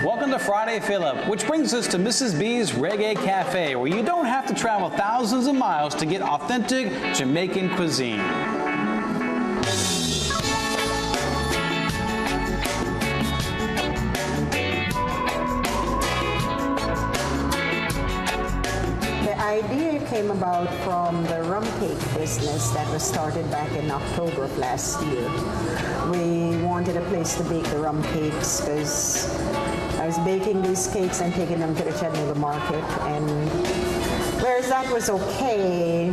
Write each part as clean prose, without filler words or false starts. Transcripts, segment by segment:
Welcome to Friday Fill-Up, which brings us to Mrs. B's Reggae Cafe, where you don't have to travel thousands of miles to get authentic Jamaican cuisine. The idea came about from the rum cake business that was started back in October of last year. We wanted a place to bake the rum cakes because I was baking these cakes and taking them to the Chattanooga market, and whereas that was okay,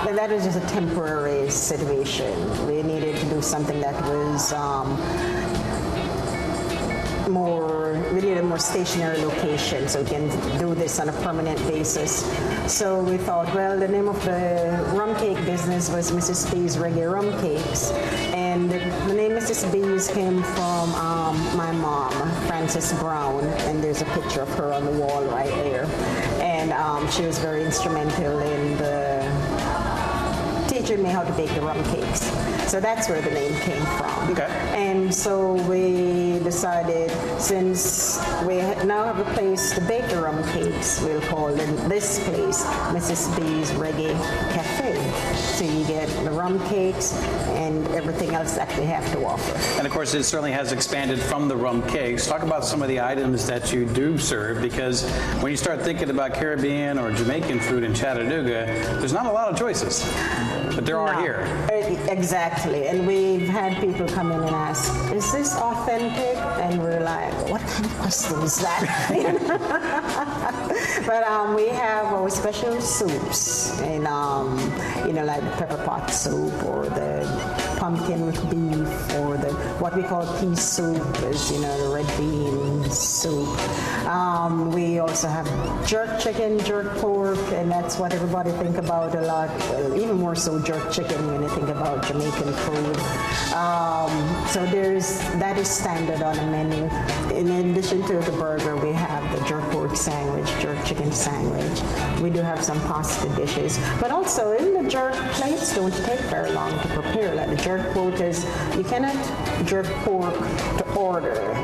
but that was just a temporary situation. We needed to do something that was we needed a more stationary location so we can do this on a permanent basis. So we thought, well, the name of the rum cake business was Mrs. B's Reggae Rum Cakes. And the name Mrs. B's came from my mom, Frances Brown, and there's a picture of her on the wall right there. And she was very instrumental in teaching me how to bake the rum cakes. So that's where the name came from. Okay. And so we decided, since we now have a place to bake the rum cakes, we'll call this place Mrs. B's Reggae Cafe. So you get the rum cakes and everything else that we have to offer. And of course, it certainly has expanded from the rum cakes. Talk about some of the items that you do serve, because when you start thinking about Caribbean or Jamaican food in Chattanooga, there's not a lot of choices, but there are here. Exactly, and we've had people come in and ask, is this authentic? And we're like, what kind of question is that? But we have our special soups, and like the pepper pot soup, or the pumpkin with beef, or the what we call pea soup, is the red bean soup. We also have jerk chicken, jerk pork, and that's what everybody think about a lot. Well, even more so jerk chicken when you think about Jamaican food. So that is standard on the menu. In addition to the burger, we have the jerk pork sandwich, jerk chicken sandwich. We do have some pasta dishes, but also in the jerk plates don't take very long to prepare. Like the jerk pork is, you cannot jerk pork to order.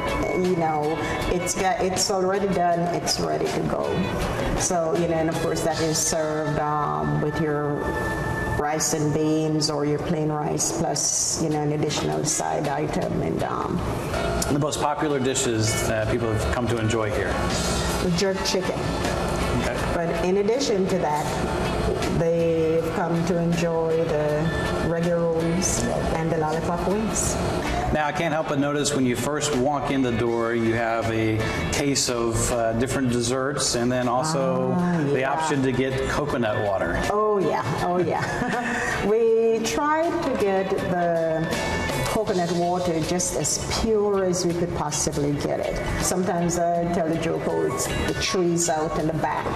It's already done. It's ready to go. So and of course that is served with your rice and beans, or your plain rice plus an additional side item. And the most popular dishes that people have come to enjoy here? The jerk chicken. Okay. But in addition to that, they've come to enjoy the reggae rolls and the lollipop wings. Now, I can't help but notice when you first walk in the door, you have a case of different desserts, and then also the option to get coconut water. Oh yeah. We tried to get the coconut water just as pure as we could possibly get it. Sometimes I tell the joke, it's the trees out in the back.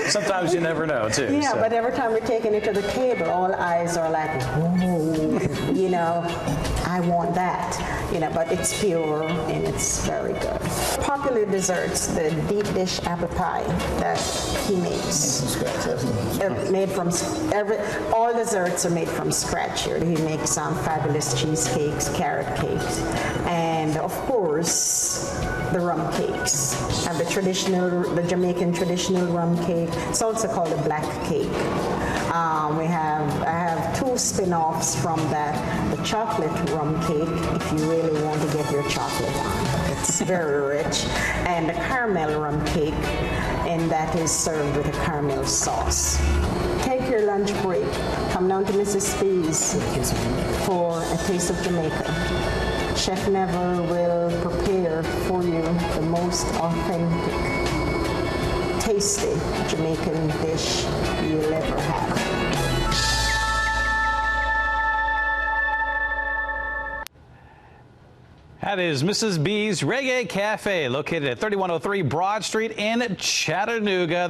Sometimes you never know, too. Yeah, so. But every time we're taking it to the table, all eyes are like, whoa, I want that. But it's pure and it's very good. Popular desserts, the deep dish apple pie that he makes. All desserts are made from scratch here. He makes fabulous cheesecakes, carrot cakes, and of course the rum cakes. Have the Jamaican traditional rum cake. It's also called a black cake. I have two spin-offs from that. The chocolate rum cake, if you really want to get your chocolate on. It's very rich. And the caramel rum cake, and that is served with a caramel sauce. Take your lunch break. Come down to Mrs. B's for a taste of Jamaica. Chef Never will prepare for you the most authentic, tasty Jamaican dish you'll ever have. That is Mrs. B's Reggae Cafe, located at 3103 Broad Street in Chattanooga.